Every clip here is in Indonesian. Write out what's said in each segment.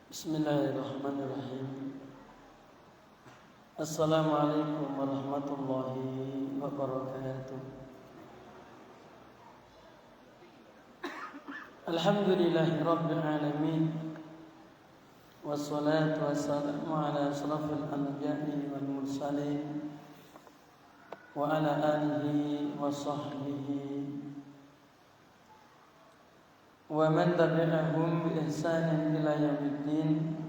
Bismillahirrahmanirrahim. Assalamualaikum warahmatullahi wabarakatuh. Alhamdulillahi rabbil alamin. Wassalatu wassalamu ala asrafil anbiya'i wal mursalin wa ala alihi wa sahbihi wa man tabi'ahum bi ihsanin ila yaumiddin.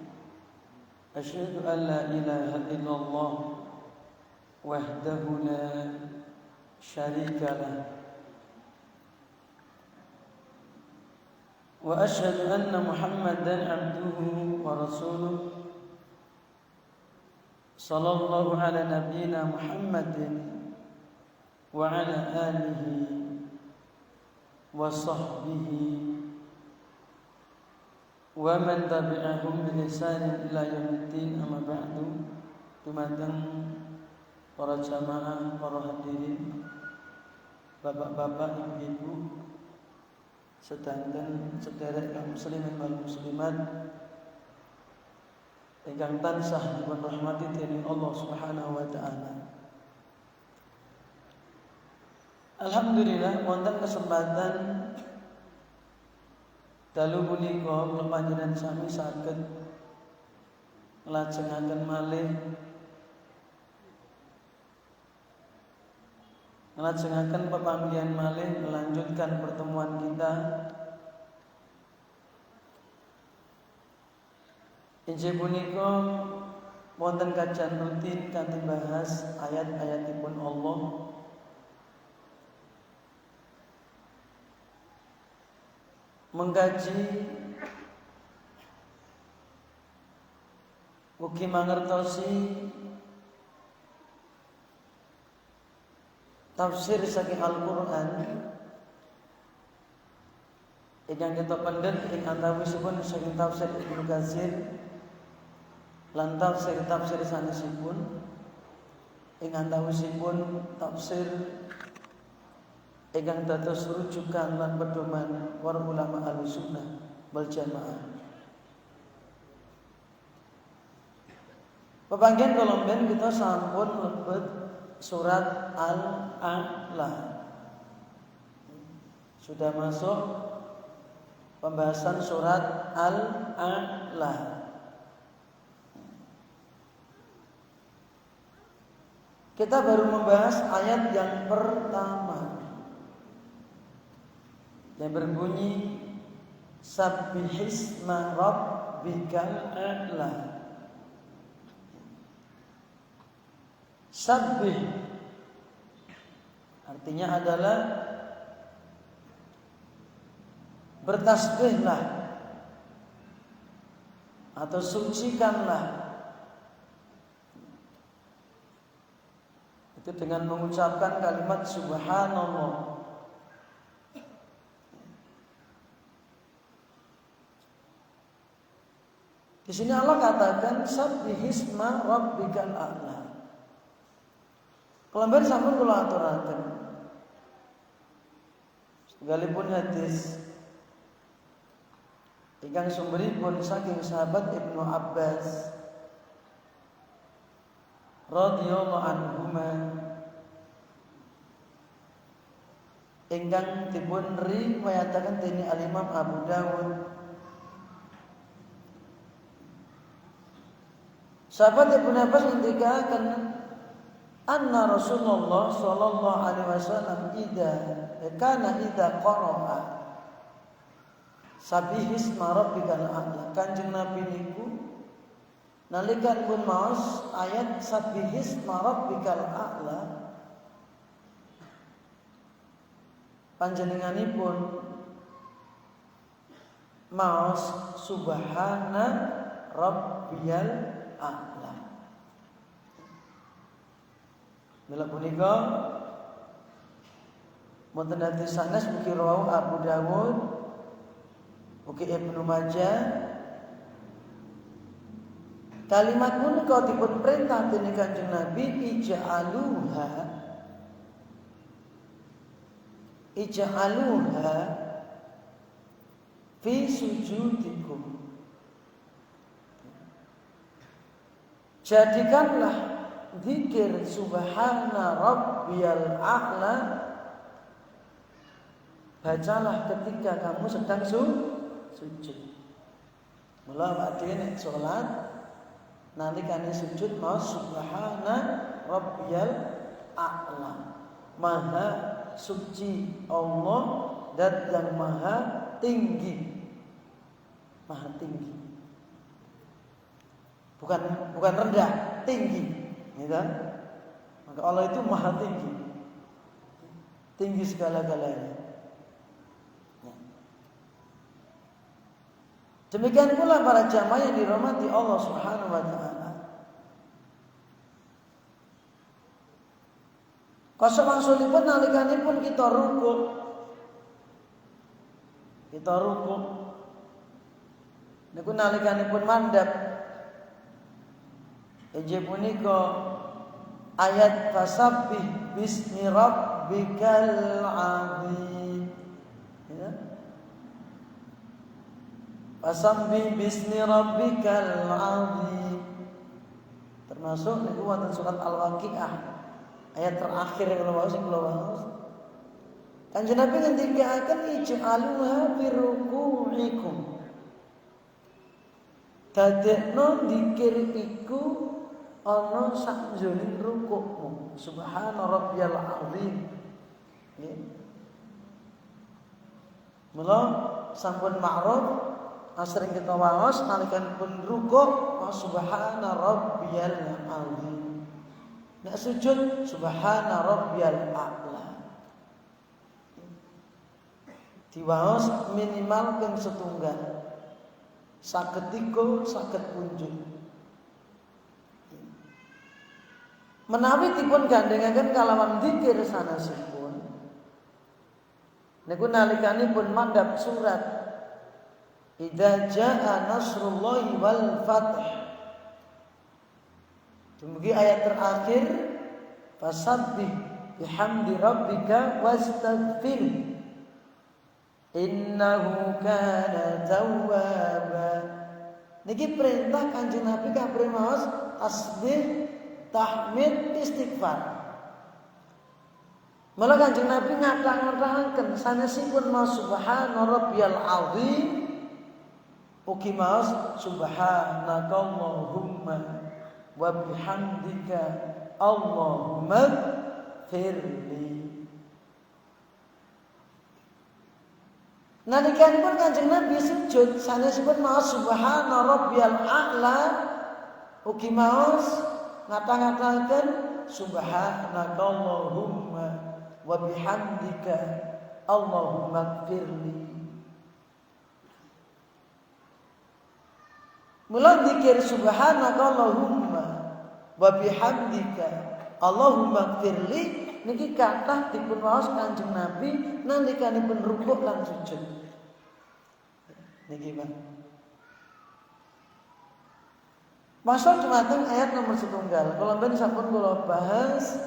Asyhadu an la ilaha illallah wahdahu la syarika lah wa asyhadu anna Muhammadan abduhu wa rasuluh sallallahu ala nabiyyina Muhammadin wa ala alihi wa sahbihi wa man tabi'ahum bi ihsanin ila yaumiddin. Amma ba'du. Dumateng para jamaah, para hadirin, bapak-bapak, ibu-ibu, sedanten sederek kaum muslimin wal muslimat ingkang tansah dipun rahmati dening Allah Subhanahu wa taala. Alhamdulillah wonten kesempatan dalu punika kula panjenengan sami saged nglajengaken malih pepanggihan malih, melanjutkan pertemuan kita. Injih punika wonten kajian rutin kanthi bahas ayat-ayatipun Allah, mengkaji ugi mangertosi tafsir saking Al-Qur'an ingkang kita pendhet ing antawisipun saking tafsir Ibnu Katsir lan tafsir sanesipun ing antawisipun tafsir ingkang dados rujukan lan pedoman para ulama Ahlussunnah wal Jamaah. Pepanggihan kolomben kita sampun mlebet surat Al-A'la. Sudah masuk pembahasan surat Al-A'la. Kita baru membahas ayat yang pertama yang berbunyi Sabbihisma rabbikal a'la. Sabbih artinya adalah bertasbihlah atau sucikanlah. Itu dengan mengucapkan kalimat subhanallah. Di sini Allah katakan sabbihisma rabbikal a'la. Kelembar sampun kula aturaken. Segalipun hadis ingkang sumberipun saking sahabat Ibnu Abbas radhiyallahu anhuma ingkang dipun riwayataken dening Al-Imam Abu Dawud. Sahabat Ibnu Abbas ngendikaken anna Rasulullah sallallahu alaihi wasallam idza qara'a sabbihisma rabbikal a'la. Kanjeng Nabi niku nalika pun maos ayat sabbihisma rabbikal a'la, panjenenganipun maos subhana rabbiyal a'la. Mila punika wonten hadis sanes mugi rawahu Abu Dawud, mugi Ibnu Majah. Kalimat punika dipun perintah dening Kanjeng Nabi ij'aluha fi sujudikum. Jadikanlah zikir subhana rabbiyal a'la, bacalah ketika kamu sedang sujud. Mula awake nek salat nalikane sujud mau subhana rabbiyal a'la. Maha suci Allah dan yang maha tinggi. Maha tinggi. Bukan rendah, tinggi. Ya kan? Maka Allah itu maha tinggi. Tinggi segala-galanya. Demikian pula para jamaah yang dirahmati Allah Subhanahu wa taala. Kasa mangsulipun nalikanipun kita rukuk. Niku nalikanipun mandhap. Injih punika ayat fasabbih bismi rabbikal azim. Ya. Fasabbih bismi rabbikal azim. Termasuk niku wonten surat Al-Waqiah ayat terakhir sing kula waos. Kanjeng Nabi ngendikaken ij'aluha fi ruku'ikum. Dadekno dzikir iku ana sakjroning rukukmu. Subhana rabbiyal azim. Nggih. Mula sampun ma'ruf asring kita waos nalikanipun rukuk subhana rabbiyal azim. Nek sujud subhana rabbiyal a'la. Diwaos minimal ping setunggal. Saged tiga, saged punjuk. Menawi dipun gandhengaken kalawan zikir sanesipun. Niku nalikanipun mandhap surat Idza jaa nasrullahi wal fath. Dumugi ayat terakhir fasabbih bihamdi rabbika wastaghfir innahu kana tawwaba. Niki perintah Kanjeng Nabi kabeh maos tasbih, tahmid, istighfar. Mula Kanjeng Nabi ngathah-ngathahaken sanesipun maos subhana rabbiyal azim ugi maos subhanakallahumma wa bihamdika Allahumma firli. Nalikanipun Kanjeng Nabi sujud sanesipun maos subhana rabbiyal a'la ugi maos ngata-ngataken subhanakallahumma wa bihamdika Allahumma firli. Mula zikir subhanakallahumma wa bihamdika Allahumma firli niki kathah dipun waos Kanjeng Nabi nalikanipun rukuk lan sujud. Niki Pak. Masuk dumateng ayat nomor 1. Kula ben sampun kula bahas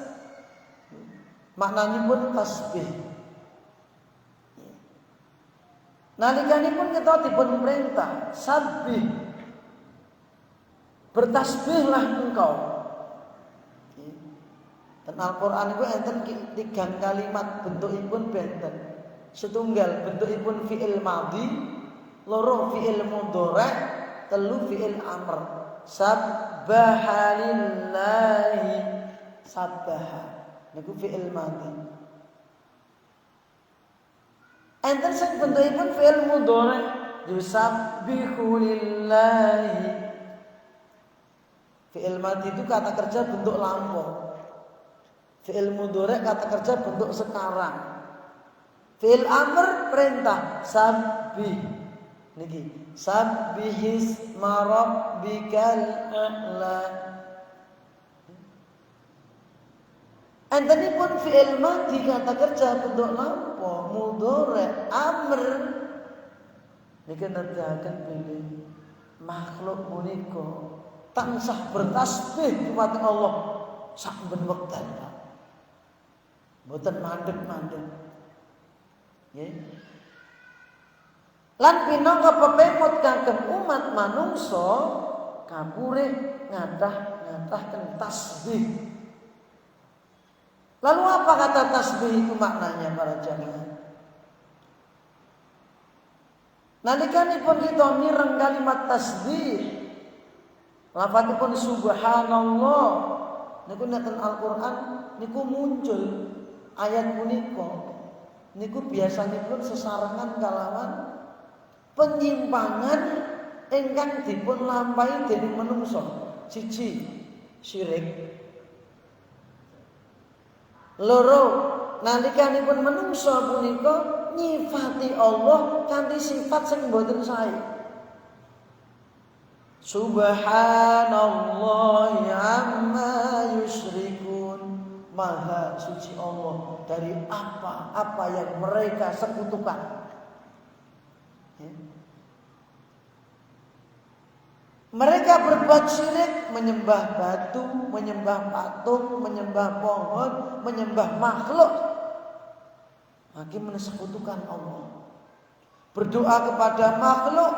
maknanipun tasbih. Nalikanipun kita dipun perintah sabbih, bertasbihlah engkau. Dan Al-Quran itu enten 3 kalimat bentukipun benten. Setunggal bentukipun fi'il madhi, loro fi'il mudhari', telu fi'il amr. Sabbaha lillahi sabbaha. Niku fi'il madhi. Enten sing bentukipun fi'il mudhari', yusabbihu lillahi. Fi'il madhi itu kata kerja bentuk lampau. Fi'il mudhari' kata kerja bentuk sekarang. Fi'il amr perintah sabbih. Niki sabbihisma rabbikal a'la. Entenipun fi'il madhi kata kerja bentuk lampau, mudhari' amr. Niki nedahaken bilih makhluk punika tansah bertasbih dumateng Allah saben wekdal. Mboten mandeg-mandeg. Nggih. Lan pinangka pepemut kagem umat manungsa kapurih ngadah mengatakan tasbih. Lalu apa kata tasbih itu maknanya para jamaah? Nalikanipun kita mireng kalimat tasbih, lafadzipun subhanallah, niku nenten Al-Qur'an niku muncul ayat punika. Niku biasanipun sesarengan kalawan penyimpangan ingkang dipun lampahi dening manungsa. Siji, syirik. Loro, nalikanipun manungsa punika nyifati Allah kanthi sifat sing boten sae. Subhanallahi amma yusyrikun. Maha suci Allah dari apa yang mereka sekutukan. Mereka berbuat syirik, menyembah batu, menyembah patung, menyembah pohon, menyembah makhluk. Lagi mensekutukan Allah. Berdoa kepada makhluk,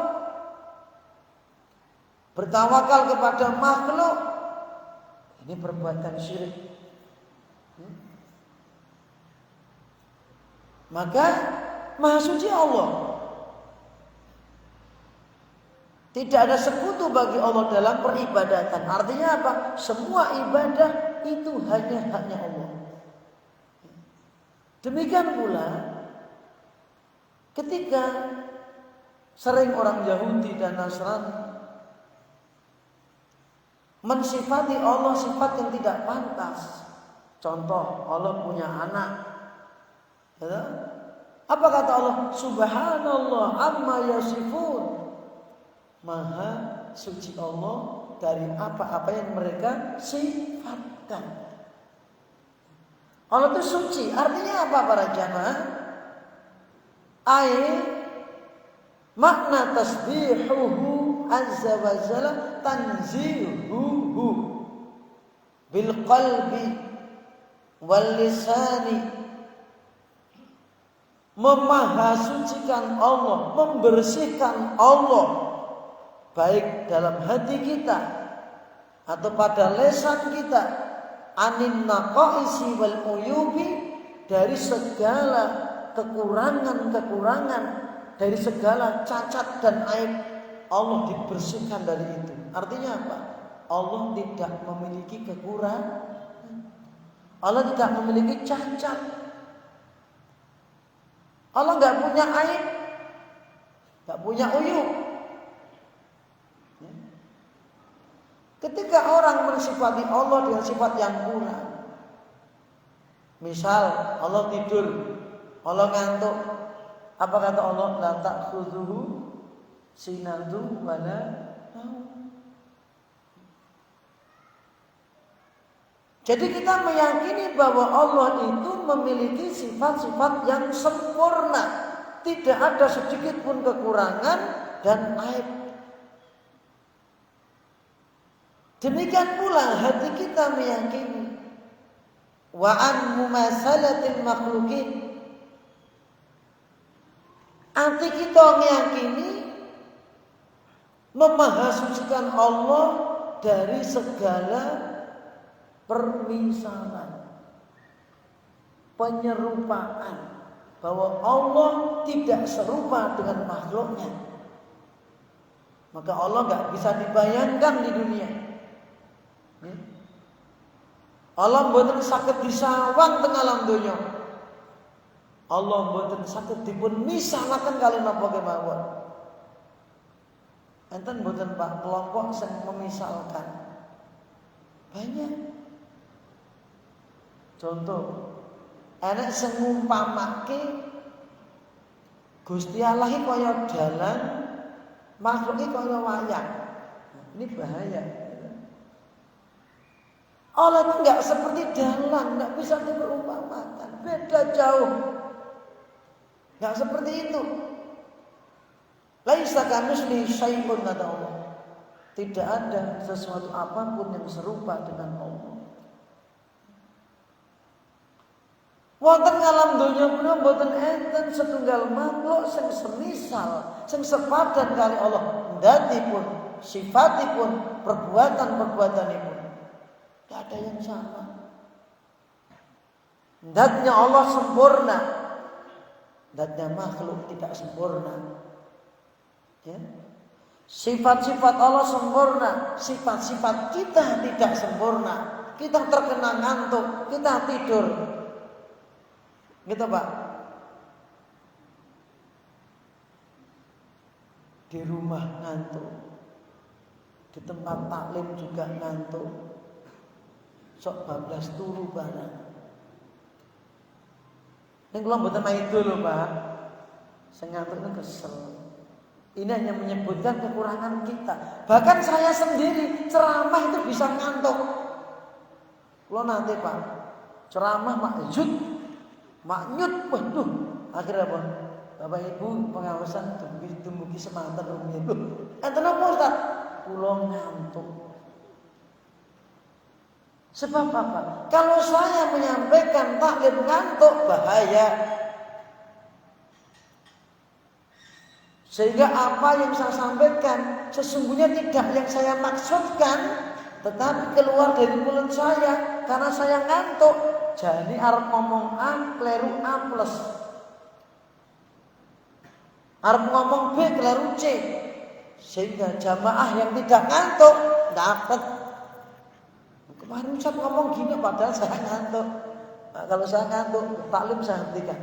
bertawakal kepada makhluk. Ini perbuatan syirik. Maka Maha Suci Allah. Tidak ada sekutu bagi Allah dalam peribadatan. Artinya apa? Semua ibadah itu hanya haknya Allah. Demikian pula ketika sering orang Yahudi dan Nasrani mensifati Allah sifat yang tidak pantas. Contoh, Allah punya anak. Ya? Apa kata Allah? Subhanallah amma yasifun. Maha suci Allah dari apa-apa yang mereka sifatkan. Allah itu suci. Artinya apa para jamaah? Makna tasbihuhu azza wa jalla tanzihuhu bil qalbi wal lisani. Memahasucikan Allah, membersihkan Allah baik dalam hati kita atau pada lisan kita, anin naqaisi wal uyubi, dari segala kekurangan-kekurangan, dari segala cacat dan aib. Allah dibersihkan dari itu. Artinya apa? Allah tidak memiliki kekurangan. Allah tidak memiliki cacat. Allah nggak punya aib, nggak punya uyub. Ketika orang mensifati Allah dengan sifat yang kurang, misal Allah tidur, Allah ngantuk, apa kata Allah? La ta'khudhuhu sinatun wa la naum. Jadi kita meyakini bahwa Allah itu memiliki sifat-sifat yang sempurna, tidak ada sedikit pun kekurangan dan aib. Demikian pula hati kita meyakini wa an mumasalatil makhluqin. Hati kita meyakini memahasucikan Allah dari segala permisalan, penyerupaan, bahwa Allah tidak serupa dengan makhluknya. Maka Allah nggak bisa dibayangkan di dunia. Allah mboten saged disawang teng alam donya. Allah mboten saged dipun misalaken kali napa kemawon. Enten mboten Pak kelompok sing memisalkan. Banyak. Contoh, enek sing ngumpamake Gusti Allah iki kaya dalan, makhluk iki kaya wayang. Ini bahaya. Allah itu nggak seperti dalang, nggak bisa diperumpamakan, beda jauh, nggak seperti itu. Laisa kamitslihi syai'un, kata Allah. Tidak ada sesuatu apapun yang serupa dengan Allah. Wonten alam donya punika boten enten setunggal makhluk sing semisal, sing sepadan kali Allah. Ndatipun, sifatipun, perbuatan-perbuatanipun. Tidak ada yang sama. Zatnya Allah sempurna. Zatnya makhluk tidak sempurna. Ya. Sifat-sifat Allah sempurna. Sifat-sifat kita tidak sempurna. Kita terkena ngantuk. Kita tidur. Gitu Pak. Di rumah ngantuk. Di tempat taklim juga ngantuk. Sok bablas turu barang. Ini kalau mboten itu loh Pak. Saya ngantuk itu kesel. Ini hanya menyebutkan kekurangan kita. Bahkan saya sendiri ceramah itu bisa ngantuk. Kalau nanti Pak ceramah maknyut, waduh. Akhirnya apa? Bapak Ibu pengawasan dumugi semanten rumiyin. Loh, enten apa Ustaz? Kula ngantuk. Sebab apa? Kalau saya menyampaikan taklim ngantuk bahaya. Sehingga apa yang saya sampaikan sesungguhnya tidak yang saya maksudkan, tetapi keluar dari mulut saya karena saya ngantuk. Jadi arep ngomong A, kleru A plus. Arep ngomong B, kleru C. Sehingga jamaah yang tidak ngantuk dapat. Kemarin Ustaz ngomong gini padahal saya ngantuk. Nah, kalau saya ngantuk, taklim saya hentikan.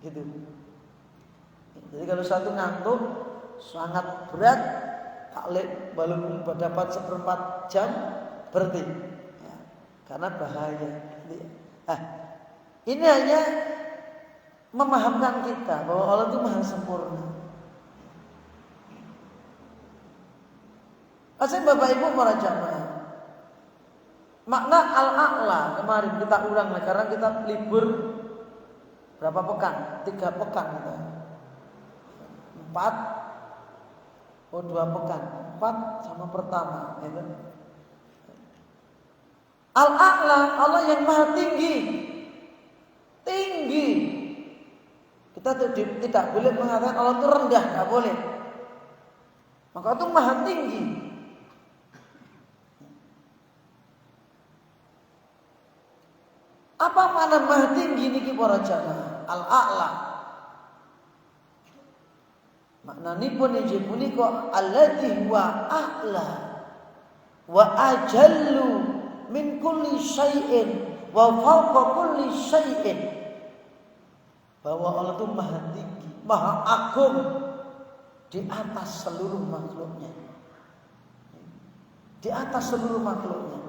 Gitu. Jadi kalau satu ngantuk sangat berat, taklim walaupun dapat 1/4 jam berhenti. Ya, karena bahaya. Nah, ini hanya memahamkan kita bahwa Allah itu Maha sempurna. Asal Bapak Ibu para jamaah. Makna al-a'la kemarin kita ulang karena kita libur berapa pekan? 3 pekan kita. 2 pekan. 4 sama pertama. Ya. Al-a'la Allah yang maha tinggi. Tinggi. Kita tidak boleh mengatakan Allah itu rendah, tidak boleh. Maka itu maha tinggi. Apa makna maha tinggi niki para jamaah? Al-a'la. Maknanipun injih punika alladzi huwa a'la wa ajallu min kulli syai'in wa fawqa kulli syai'in. Bahwa Allah itu maha tinggi, maha agung di atas seluruh makhluknya. Di atas seluruh makhluknya.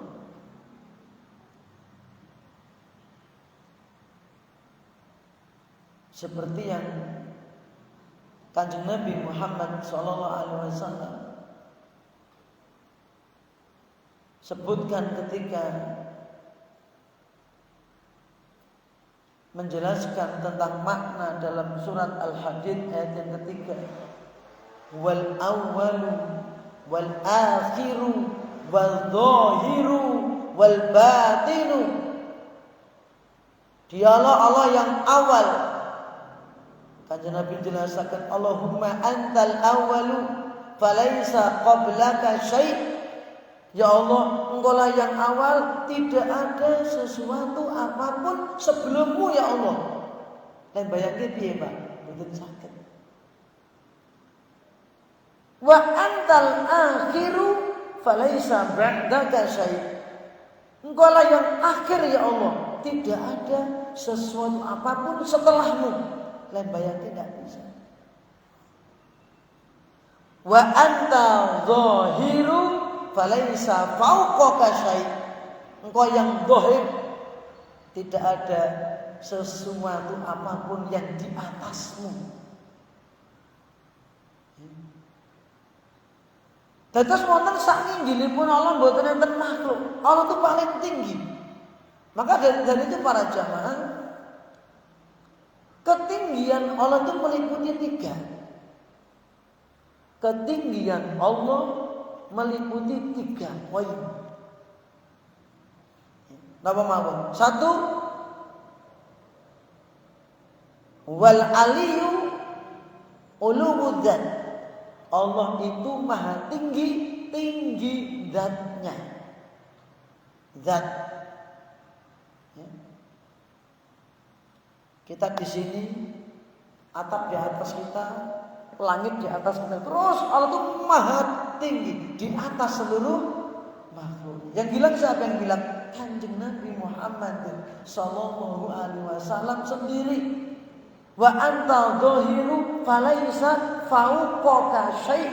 Seperti yang Kanjeng Nabi Muhammad SAW sebutkan ketika menjelaskan tentang makna dalam surat Al-Hadid ayat yang ketiga, wal awwalu wal akhiru wal zahiru wal batinu. Dialah Allah yang awal. Kanjeng Nabi jelaskan, Allahumma antal awwalu falaisa qablaka syai'. Ya Allah, Engkaulah yang awal, tidak ada sesuatu apapun sebelummu ya Allah. Lain bayangke piye, Pak? Mboten saged. Wa antal akhiru falaisa ba'daka syai'. Engkaulah yang akhir ya Allah, tidak ada sesuatu apapun setelahmu. Lain bayangke tidak bisa. Wa anta zahiru falaisa fauqaka syai'. Engkau yang zahir, tidak ada sesuatu apapun yang di atasmu. Dados wonten sak inggilipun Allah mboten enten makhluk. Allah itu paling tinggi. Maka dari itu para jamaah, ketinggian Allah itu meliputi 3. Ketinggian Allah meliputi 3 poin. Napa mawon? 1, wal aliyu uluwudzat. Allah itu maha tinggi, tinggi zatnya. zat. Ya. Kita di sini, atap di atas kita, langit di atas kita. Terus Allah itu maha tinggi di atas seluruh makhluk. Yang bilang siapa yang bilang? Kanjeng Nabi Muhammad sallallahu alaihi wasallam sendiri. Wa anta dhahiru falaisa fauqaka syai'.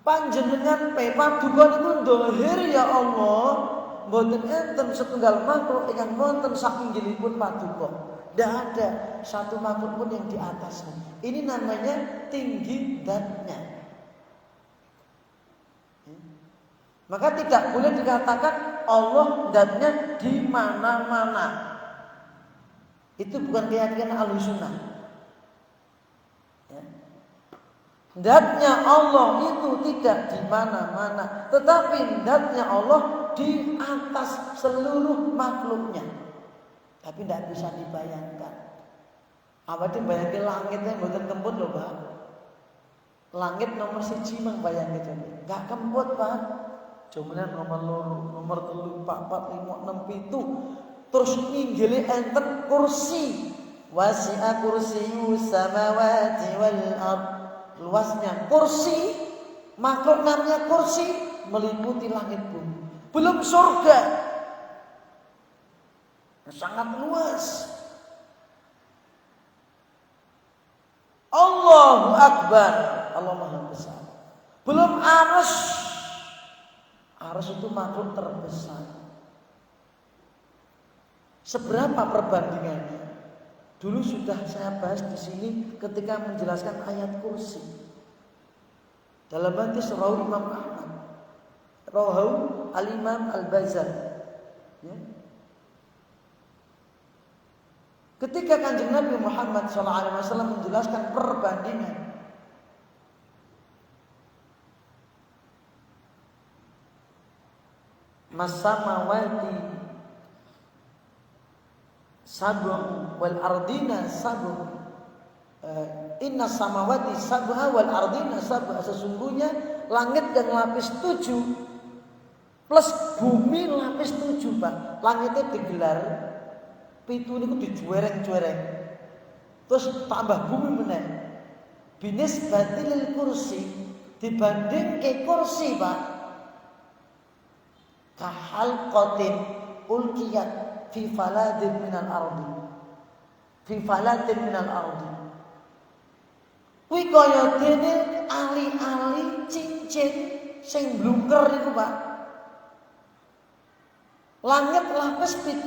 Panjenengan paduka niku dhahir ya Allah, mboten enten setunggal makhluk ingkang wonten sakinggilipun paduka. Tidak ada satu makhluk pun yang di atasnya. Ini namanya tinggi zatnya. Maka tidak boleh dikatakan Allah zatnya di mana-mana. Itu bukan keyakinan Ahlussunnah. Ya. Zatnya Allah itu tidak di mana-mana, tetapi zatnya Allah di atas seluruh makhluknya. Tapi tidak bisa dibayangkan. Apa itu bayangin langitnya mboten kemput loh, Pak. Langit nomor 1 membayangin itu. Enggak kemput, Pak. Jumlah nomor 2, nomor 3, 4, 5, 6, 7. Terus ninggili enten kursi. Wasi'a kursiyyu samawati wal ard. Luasnya kursi, makhluk namanya kursi meliputi langit bumi. Belum surga. Sangat luas. Allahu Akbar. Allah Maha Besar. Belum arsy. Arsy itu makhluk terbesar. Seberapa perbandingannya? Dulu sudah saya bahas di sini ketika menjelaskan ayat kursi. Dalam hadis rawi Imam Ahmad, rawahu Al-Imam Al-Bazzar. Ya. Ketika Kanjeng Nabi Muhammad SAW menjelaskan perbandingan Mas-samawati sab'un wal ardina sab'un. Inna samawati sab'a wal ardina sab'a. Sesungguhnya langit yang lapis 7 plus bumi lapis 7, Pak. Langitnya digelar, pitu niku dijuwereng-juwereng. Terus tambah bumi meneh. Binis batilil kursi, dibanding ke kursi, Pak. Kahal qatin ulqiyat fi faladin minal ardi. Fi faladin minal ardi. Kuwi kaya dene ali-ali cincin sing blungker niku, Pak. Langit lapis 7,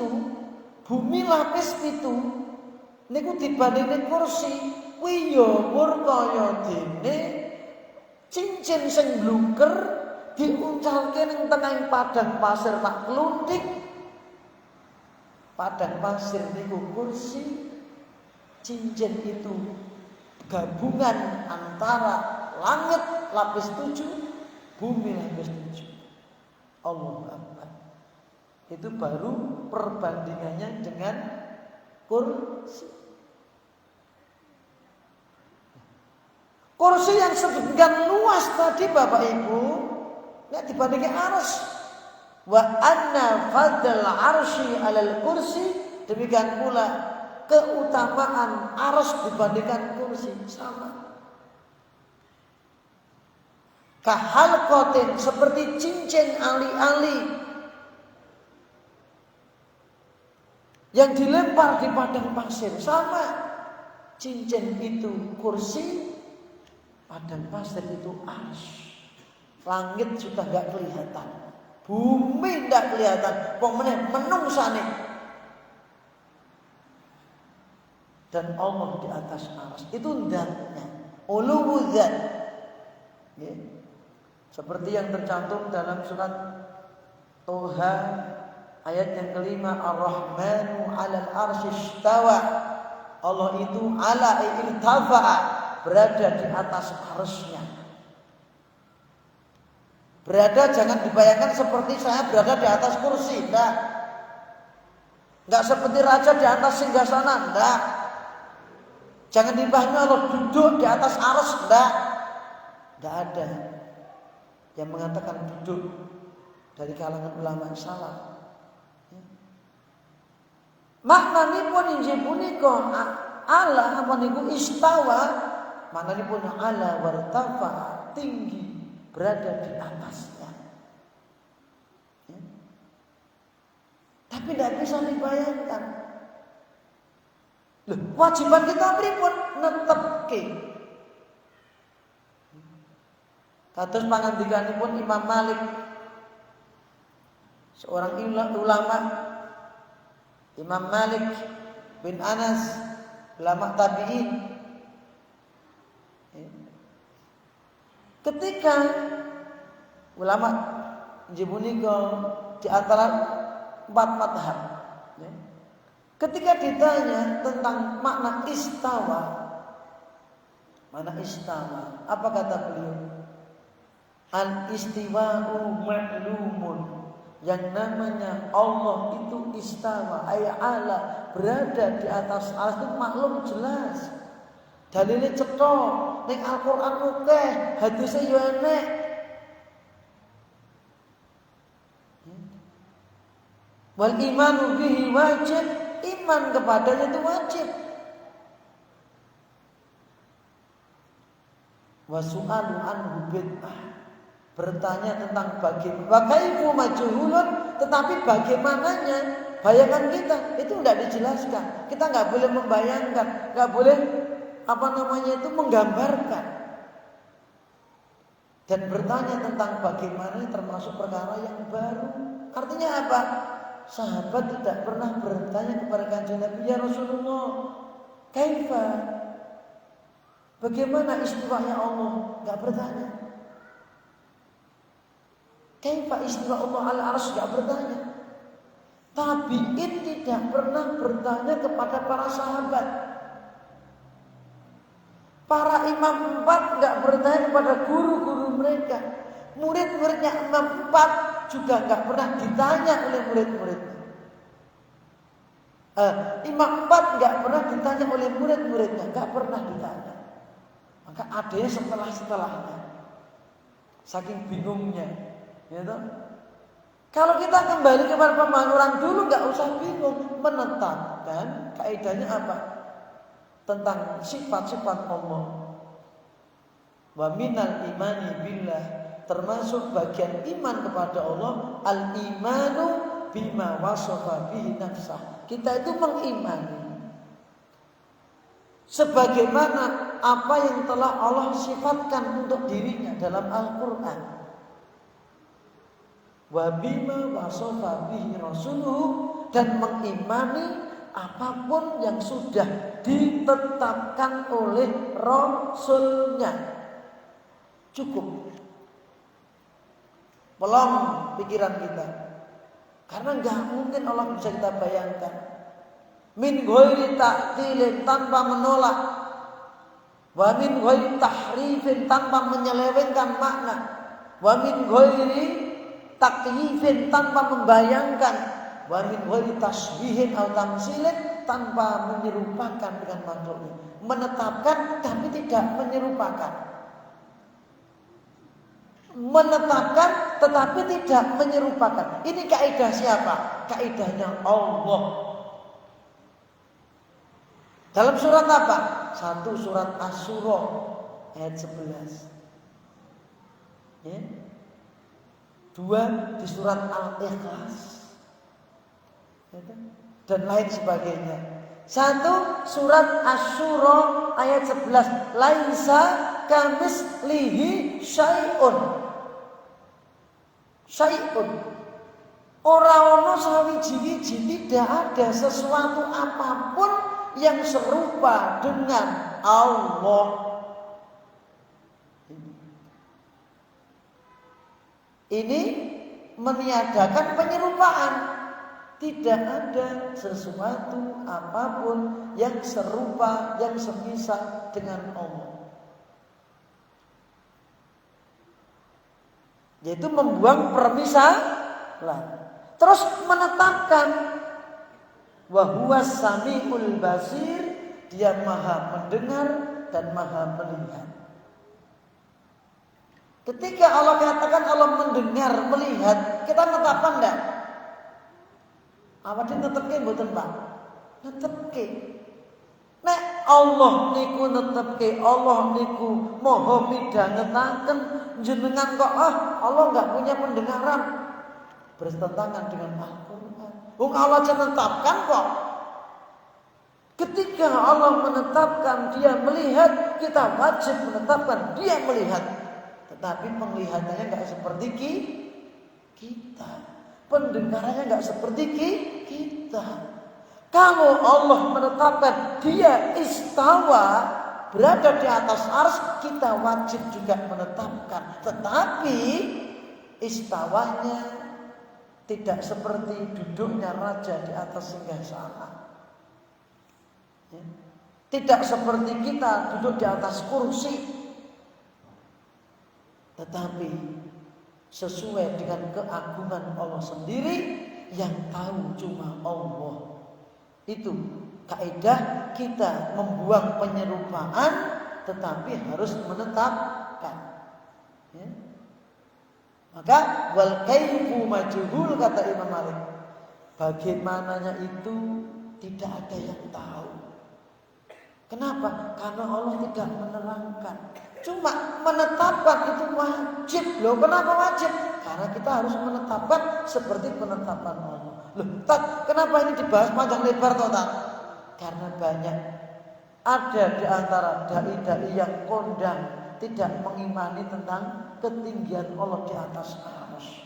bumi lapis 7. Niku dibandingke kursi, kuwi ya mur kaya dene cincin sing blungker diuncalke ning tengahing padang pasir tak kluntik. Padang pasir niku kursi, cincin itu gabungan antara langit lapis 7, bumi lapis 7. Allahu Akbar. Itu baru perbandingannya dengan kursi. Kursi yang sedemikian luas tadi Bapak Ibu, nggak dibandingkan arsy. Wa anna fadl arsy 'alal kursi, demikian pula keutamaan arsy dibandingkan kursi sama. Kahalqatin, seperti cincin ali-ali yang dilempar di padang pasir, sama. Cincin itu kursi, padang pasir itu arsy. Langit sudah gak kelihatan, bumi gak kelihatan, pokoknya menungsane. Dan Allah di atas arsy. Itu zatnya, uluwu zat. Ya. Seperti yang tercantum dalam surat Toha ayat yang kelima, Ar-Rahmanu 'alal arsy istawa. Allah itu ala irtafa'a, berada di atas arsy-Nya. Berada jangan dibayangkan seperti saya berada di atas kursi, enggak seperti raja di atas singgasana, enggak. Jangan dipahami Allah duduk di atas arsy, enggak ada yang mengatakan duduk dari kalangan ulama salaf. Maknanipun injih punika ala apa niku istawa, maknanipun ala wartafa, tinggi, berada di atasnya. Tapi tidak bisa dibayangkan. Loh, wajiban kita pripun netepke. Kados pangandikanipun Imam Malik, seorang ulama, Imam Malik bin Anas, ulama tabi'in. Ketika ulama jebunika di antara 4 mazhab, ketika ditanya tentang makna istawa, apa kata beliau? Al-istiwa'u ma'lumun. Yang namanya Allah itu istawa, ala, berada di atas alas itu maklum jelas. Dalile cetha ning Al-Qur'an akeh, hadise yo enek. Wal imanu bihi wajib, iman kepadanya itu wajib. Wa su'alu anhu bid'ah. Bertanya tentang bagaimana kaifu majhulun, tetapi bagaimananya bayangan kita itu tidak dijelaskan. Kita nggak boleh membayangkan, nggak boleh menggambarkan. Dan bertanya tentang bagaimana termasuk perkara yang baru. Artinya apa? Sahabat tidak pernah bertanya kepada Kanjeng Nabi, ya Rasulullah, kaifa? Bagaimana istiwanya Allah? Nggak bertanya. Kaifa istiwa Allah al-arsy, enggak bertanya. Tabi'in tidak pernah bertanya kepada para sahabat. Para imam 4 enggak bertanya kepada guru-guru mereka. Murid-muridnya imam 4 juga enggak pernah ditanya oleh murid-muridnya. Imam 4 enggak pernah ditanya oleh murid-muridnya, enggak pernah ditanya. Maka adanya setelah-setelahnya. Saking bingungnya. Gitu. Kalau kita kembali kepada pemahaman dulu, nggak usah bingung, menetapkan kaidahnya apa tentang sifat-sifat Allah. Wa minal imani billah, termasuk bagian iman kepada Allah, al imanu bima wasafa bihi nafsah. Kita itu mengimani sebagaimana apa yang telah Allah sifatkan untuk dirinya dalam Al-Qur'an. Wa bima wasafa bihi rasuluhu, dan mengimani apapun yang sudah ditetapkan oleh Rasulnya. Cukup. Pelong pikiran kita. Karena enggak mungkin Allah bisa kita bayangkan. Min ghairi ta'tilin, tanpa menolak. Wa min ghairi tahrifin, tanpa menyelewengkan makna. Wa min ghairi takyifin, tanpa membayangkan. Wa min ghairi tasbihin atau tamsilin, tanpa menyerupakan dengan makhluknya. Menetapkan tapi tidak menyerupakan. Menetapkan tetapi tidak menyerupakan. Ini kaidah siapa? Kaidahnya Allah. Dalam surat apa? 1 surat Asy-Syura ayat 11. Ya. 2 di surat Al-Ikhlas. Dan lain sebagainya. 1 surat Asy-Syura ayat 11. Laisa kamislihi syai'un. Syai'un. Ora ono sawiji-wiji, tidak ada sesuatu apapun yang serupa dengan Allah. Ini meniadakan penyerupaan. Tidak ada sesuatu apapun yang serupa, yang semisal dengan Allah. Yaitu membuang permisalan. Terus menetapkan wa huwas samiul basir, dia maha mendengar dan maha melihat. Ketika Allah katakan Allah mendengar, melihat, kita netapkan enggak? Apa dia netepke mboten, Pak? Netepke. Nek Allah niku netepke, Allah niku maha midhangetaken, jenengan kok Allah enggak punya pendengaran. Bertentangan dengan Al-Qur'an. Wong Allah menetapkan kok. Ketika Allah menetapkan dia melihat, kita wajib menetapkan dia melihat. Tetapi penglihatannya enggak seperti kita. Pendengarannya enggak seperti kita. Kalau Allah menetapkan dia istawa berada di atas arsy, kita wajib juga menetapkan. Tetapi istawanya tidak seperti duduknya raja di atas singgasana. Tidak seperti kita duduk di atas kursi. Tetapi sesuai dengan keagungan Allah sendiri, yang tahu cuma Allah. Itu kaidah kita membuang penyerupaan, tetapi harus menetapkan. Ya. Maka wal kaifu majhul, kata Imam Malik. Bagaimananya itu tidak ada yang tahu. Kenapa? Karena Allah tidak menerangkan. Cuma menetapkan itu wajib. Loh, kenapa wajib? Karena kita harus menetapkan seperti penetapan Allah. Loh, kenapa ini dibahas panjang lebar total? Karena banyak ada di antara dai-dai yang kondang, tidak mengimani tentang ketinggian Allah di atas arsy.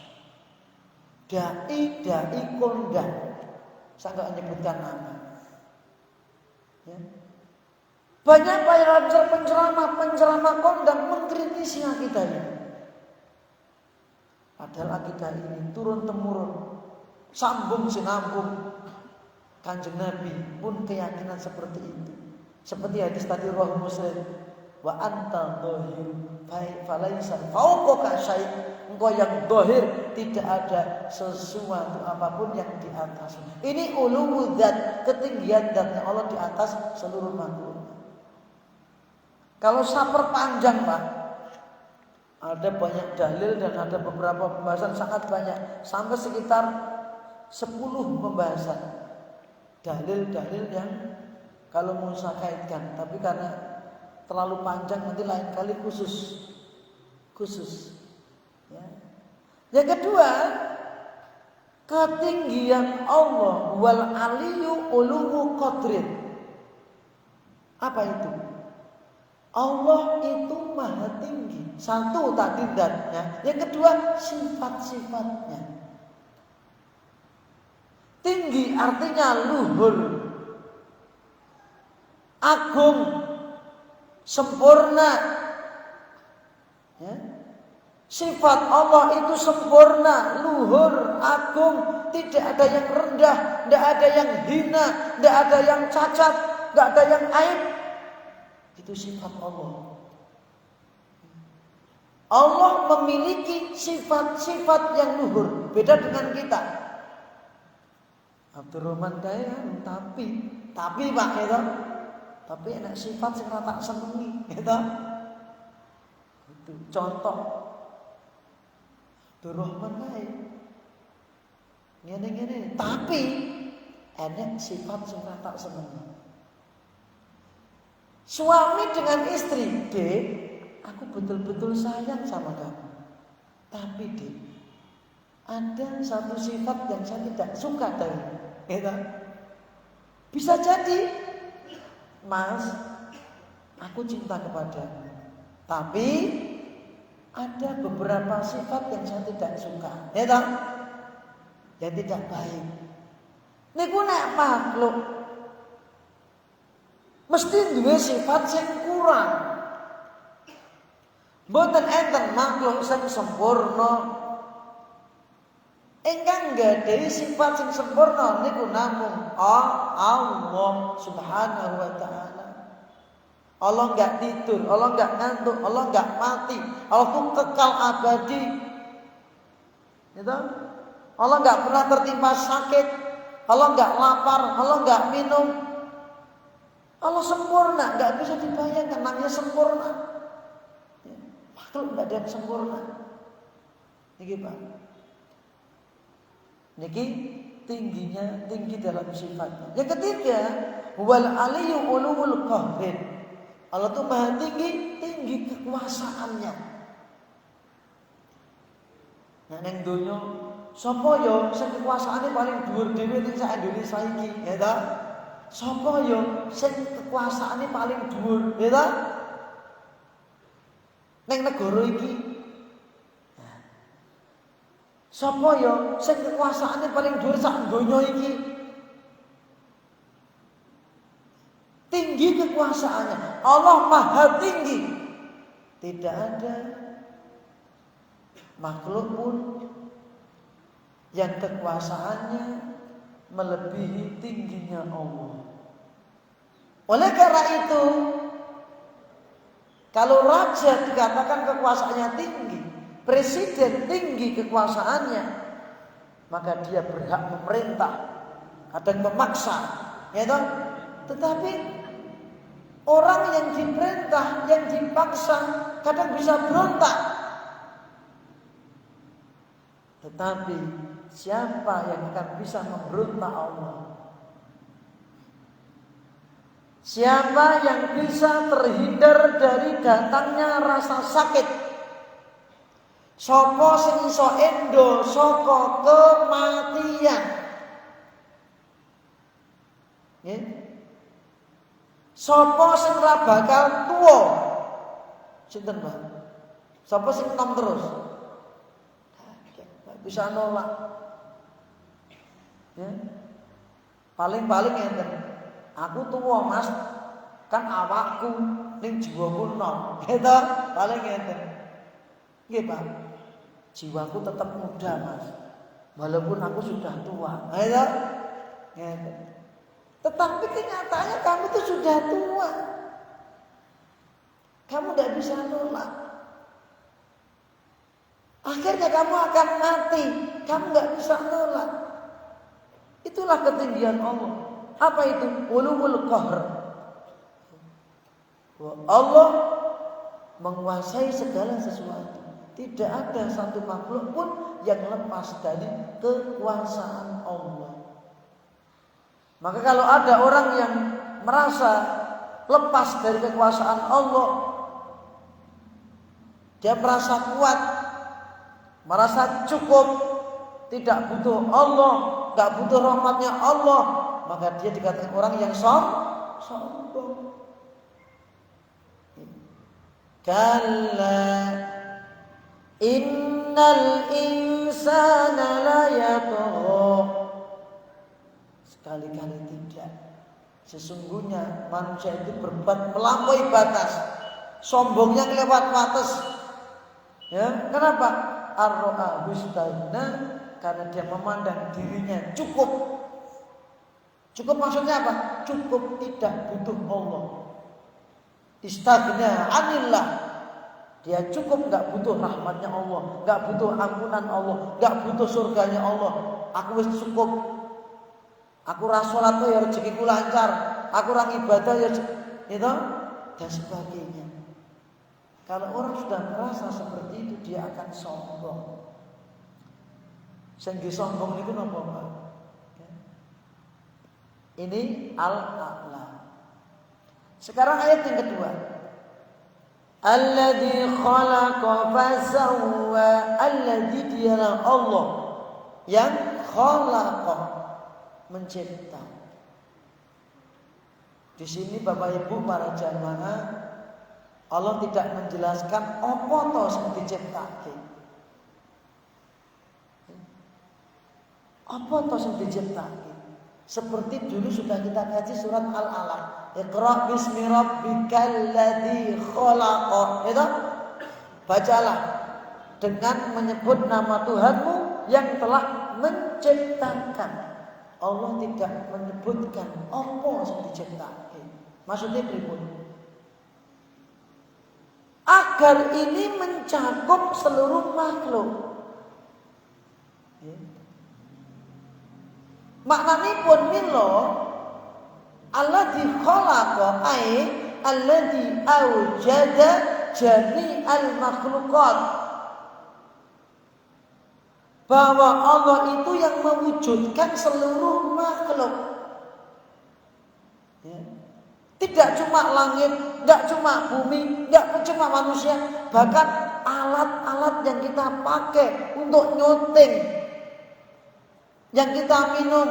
Dai kondang, saya nggak menyebutkan nama. Ya. Banyak penceramah kondang mengkritisi akidah ini. Padahal akidah ini turun temurun, sambung sinambung. Kanjeng Nabi pun keyakinan seperti itu. Seperti hadis tadi riwayat Muslim, wa anta dhahir falaisa fauqaka syai'. Engkau yang dhahir, tidak ada sesuatu apapun yang di atas. Ini uluwul dzat, ketinggian zatnya Allah di atas seluruh makhluk. Kalau saper panjang, Pak, ada banyak dalil dan ada beberapa pembahasan, sangat banyak, sampai sekitar 10 pembahasan dalil-dalil yang kalau mau saya kaitkan, tapi karena terlalu panjang nanti lain kali khusus. Ya. Yang kedua, ketinggian Allah wal aliyu uluwu qadrin. Apa itu? Allah itu maha tinggi. Satu tadi zatnya, yang kedua sifat-sifatnya. Tinggi artinya luhur, agung, sempurna. Ya. Sifat Allah itu sempurna, luhur, agung, tidak ada yang rendah, tidak ada yang hina, tidak ada yang cacat, tidak ada yang aib. Itu sifat Allah. Allah memiliki sifat-sifat yang luhur, beda dengan kita. Abdurrahman kaya tapi Pak gitu. Tapi enak sifat sing ora tak senengi, gitu. Itu contoh. Abdurrahman kaya ngene-ngene, tapi enak sifat sing ora tak senengi. Suami dengan istri, Dek, aku betul-betul sayang sama kamu. Tapi Dek, ada satu sifat yang saya tidak suka dari gitu. Bisa jadi, Mas, aku cinta kepadamu, tapi ada beberapa sifat yang saya tidak suka, gitu, yang tidak baik. Niku nek makhluk mesti duwe sifat sing kurang. Mboten enten makhluk sing sempurna. Ingkang nggadhahi sifat sing sempurna niku namung Allah Subhanahu wa taala. Allah enggak tidur, Allah enggak ngantuk, Allah enggak mati. Allah itu kekal abadi. Gitu? Allah enggak pernah tertimpa sakit. Allah enggak lapar, Allah enggak minum. Allah sempurna, nggak bisa dibayangkan, namanya sempurna. Makhluk tidak ada yang sempurna. Niki Pak. Niki tinggi dalam sifatnya. Yang ketiga, wal aliyyu ulul qahrin. Allah itu maha tinggi kekuasaannya. Nah ning donya sapa ya sing kekuasaane paling dhuwur dhewe ning sak Indonesia iki, ya ta? Sapa ya sing kekuasaane paling dhuwur, ya ta? Ning negara iki. Sapa ya sing kekuasaane paling dhuwur sak donya iki? Tinggi kekuasaannya. Allah maha tinggi. Tidak ada makhluk pun yang kekuasaannya melebihi tingginya Allah. Oleh karena itu, kalau raja dikatakan kekuasaannya tinggi, presiden tinggi kekuasaannya, maka dia berhak memerintah, kadang memaksa, ya toh? Tetapi orang yang diperintah, yang dipaksa, kadang bisa berontak. Tetapi siapa yang akan bisa memberontak Allah? Siapa yang bisa terhindar dari datangnya rasa sakit? Sapa sing iso endo saka kematian? Ya. Sapa sing ora bakal tuwa? Sinten, Pak? Sapa sing enom terus? Bisa nolak. Ya. Paling-paling enten. Aku tuwa, Mas. Kan awakku ning jiwaku enom. Gitu, paling enten. Nggih, Pak. Jiwaku tetap muda, Mas. Walaupun aku sudah tua. Gitu. Gitu. Tetapi kenyataannya kamu itu sudah tua. Kamu tidak bisa nolak. Akhirnya kamu akan mati. Kamu tidak bisa nolak. Itulah ketinggian Allah. Apa itu? Ulul qahr. Allah menguasai segala sesuatu. Tidak ada satu makhluk pun yang lepas dari kekuasaan Allah. Maka kalau ada orang yang merasa lepas dari kekuasaan Allah, dia merasa kuat, merasa cukup, tidak butuh Allah, tidak butuh rahmatnya Allah, maka dia dikatakan orang yang sombong. Kalla innal insana la yatgha. Sekali-kali tidak. Sesungguhnya manusia itu berbuat melampaui batas. Sombongnya lewat batas. Ya, kenapa? Ar-ra'a hustana, karena dia memandang dirinya cukup. Cukup maksudnya apa? Cukup tidak butuh Allah. Istaghna anillah. Dia cukup enggak butuh rahmatnya Allah, enggak butuh ampunan Allah, enggak butuh surganya Allah. Aku wis cukup. Aku ra salat ya rezekiku lancar, aku ra ibadah ya itu dan sebagainya. Kalau orang sudah merasa seperti itu, dia akan sombong. Sing sombong niku napa, Pak? Ini al-a'la. Sekarang ayat yang kedua. Alladzi khalaqa fasawwa. Alladzi dialah Allah yang khalaqa, mencipta. Di sini Bapak Ibu para jamaah, Allah tidak menjelaskan apa to sing diciptake. Apa to sing diciptake? Seperti dulu sudah kita kaji surat Al-Alaq. Iqra bismi rabbikal ladzi khalaqa. Itu bacalah dengan menyebut nama Tuhanmu yang telah menciptakan. Allah tidak menyebutkan apa yang diciptakan. Maksudnya pripun? Agar ini mencakup seluruh makhluk. Maknanya pun milo alladzi khalaqa ai alladzi aujada jami'al makhluqat. Bahwa Allah itu yang mewujudkan seluruh makhluk. Ya. Tidak cuma langit, tidak cuma bumi, tidak cuma manusia, bahkan alat-alat yang kita pakai untuk nyuting, yang kita minum,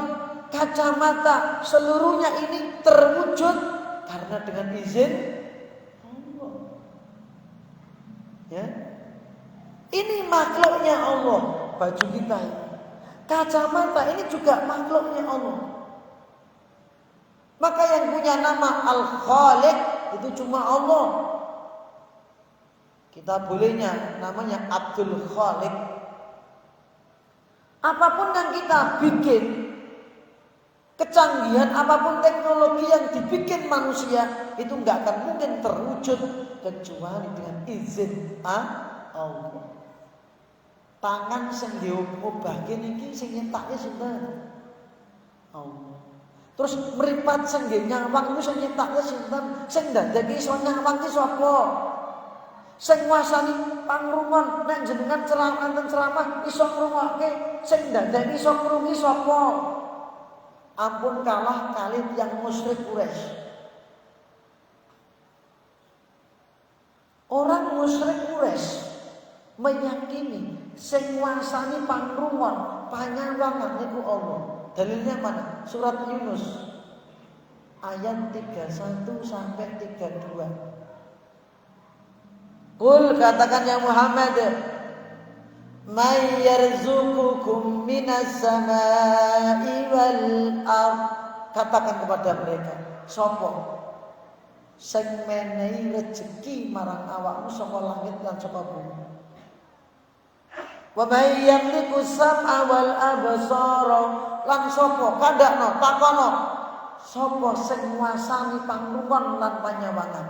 kacamata, seluruhnya ini terwujud karena dengan izin Allah. Ya. Ini makhluknya Allah. Baju kita ini, kacamata ini juga makhluknya Allah. Maka yang punya nama Al-Khaliq itu cuma Allah. Kita bolehnya namanya Abdul Khaliq. Apapun yang kita bikin, kecanggihan apapun teknologi yang dibikin manusia, itu nggak akan mungkin terwujud kecuali dengan izin Allah. Tangan sing diobahke niki sing nyetake sinten? Allah. Terus mripat sing nyawang niku sing nyetake sinten? Sing ndadekake iso nyawang ki sapa? Sing nguasani pangrungon nek jenengan ceramah iso ngrungokke, sing ndadekake iso ngrungi sapa? Ampun kalah kali yang musyrik Quraisy. Orang musyrik Quraisy meyakini sing nguasani pangrungon, panyawangan niku Allah. Dalilnya mana? Surat Yunus ayat 31 sampai 32. Qul, katakan ya Muhammad, may yarzuqukum minas samai wal ard. Katakan kepada mereka, sapa sing menehi rejeki marang awakmu saka langit lan saka bumi. Wa may yamliku sam'a wal absara. Lan sapa kandakno takono sapa sing nguasani pangrungon lan panyawangan.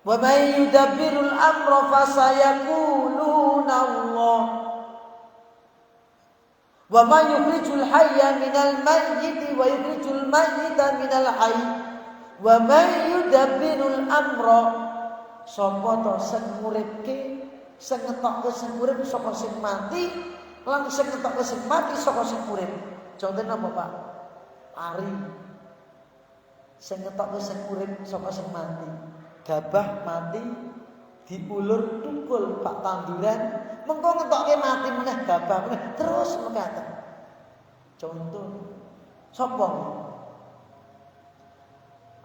Wa may yudabbirul amra fasayaquluna Allah. Wa may yukhrijul hayya minal mayyiti wa yukhrijul mayyita minal hayy. Wa may yudabbirul amra. Sapa to sing nguripke, sing ngetokke sing urip saka sing mati, lan sing ngetokke sing mati saka sing urip. Contohnya apa, Pak? Ari. Sing ngetokke sing urip saka sing mati. Gabah mati diulur tukul Pak tanduran, mengko ngetokke mati meneh gabah meneh terus mekaten. Contoh. Sapa?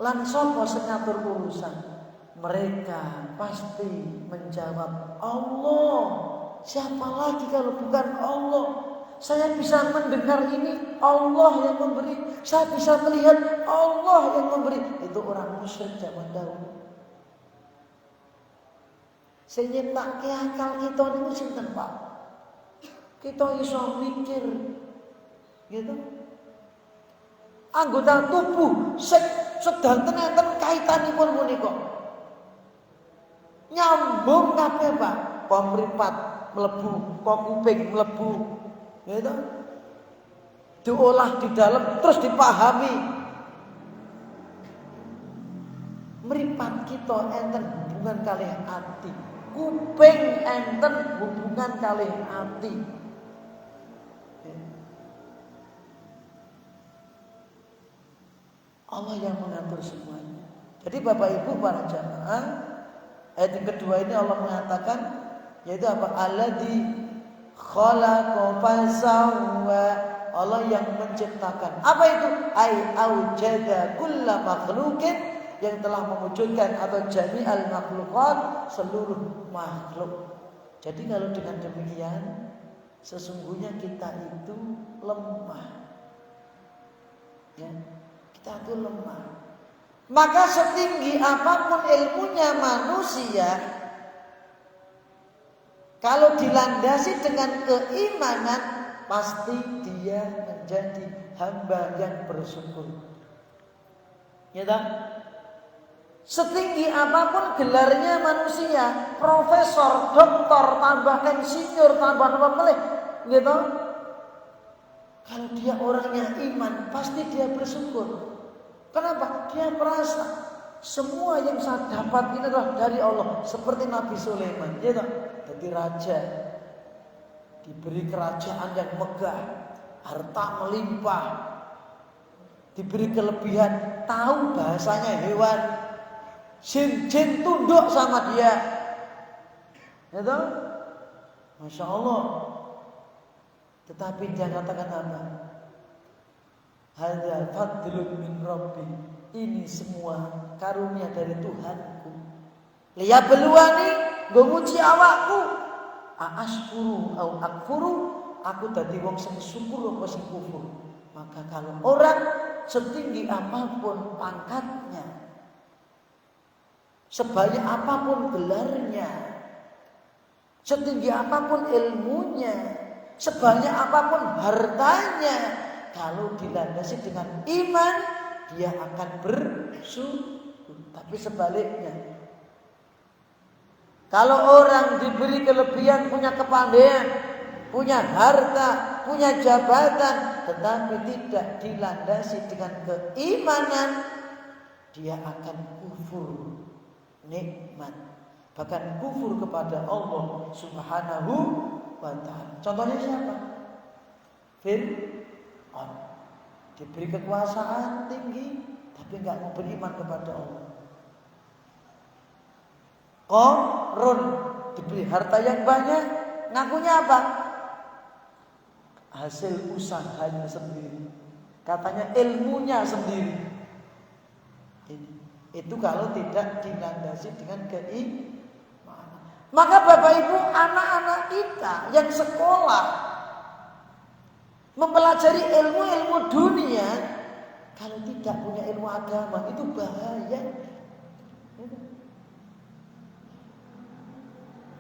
Lan sapa sing ngatur urusan? Mereka pasti menjawab, Allah. Siapa lagi kalau bukan Allah? Saya bisa mendengar ini, Allah yang memberi. Saya bisa melihat, Allah yang memberi. Itu orang musyrik zaman dahulu. Sing nyiptake akal kita niku sinten, Pak? Kita iso mikir. Gitu. Anggota tubuh sedanten enten kaitanipun punika. Nyambung kabeh, Pak. Kok mripat mlebu, kok kuping mlebu. Gitu. Diolah di dalam terus dipahami. Mripat kita enten hubungan kalih ati. Kuping enten hubungan kalih ati. Allah yang mengatur semuanya. Jadi Bapak Ibu para jamaah, ayat yang kedua ini Allah mengatakan, yaitu apa? Alladzi khalaqa fasawwa. Allah yang menciptakan. Apa itu? Ai aujada kulla makhluqin, yang telah mewujudkan atau jami'al makhluqat, seluruh makhluk. Jadi kalau dengan demikian sesungguhnya kita itu lemah. Ya, kita itu lemah. Maka setinggi apapun ilmunya manusia, kalau dilandasi dengan keimanan, pasti dia menjadi hamba yang bersyukur. Ya tak? Setinggi apapun gelarnya manusia, profesor, doktor, tambah insinyur, tambah apa meleh, gitu. Kalau dia orangnya iman, pasti dia bersyukur. Kenapa? Dia merasa semua yang saya dapat ini adalah dari Allah. Seperti Nabi Sulaiman, ya tak? Jadi raja, diberi kerajaan yang megah, harta melimpah, diberi kelebihan, tahu bahasanya hewan, jin tunduk sama dia, ya tak? Masya Allah. Tetapi dia katakan apa? Hadza fadlun min Rabbi. Ini semua karunia dari Tuhanku. Liyabluwani, nggo nguji awakku. Aashkuru au akfuru, aku dadi wong sing syukur apa sing kufur. Maka kalau orang setinggi apapun pangkatnya, sebanyak apapun gelarnya, setinggi apapun ilmunya, sebanyak apapun hartanya, kalau dilandasi dengan iman, dia akan bersyukur. Tapi sebaliknya, kalau orang diberi kelebihan, punya kepandaian, punya harta, punya jabatan, tetapi tidak dilandasi dengan keimanan, dia akan kufur nikmat, bahkan kufur kepada Allah Subhanahu wa ta'ala. Contohnya siapa? Fir'aun, diberi kekuasaan tinggi tapi enggak mau beriman kepada Allah. Qarun diberi harta yang banyak, ngakunya apa? Hasil usahanya sendiri, katanya ilmunya sendiri. Itu kalau tidak dilandasi dengan keimanan. Maka Bapak Ibu, anak-anak kita yang sekolah mempelajari ilmu-ilmu dunia, kalau tidak punya ilmu agama, itu bahaya.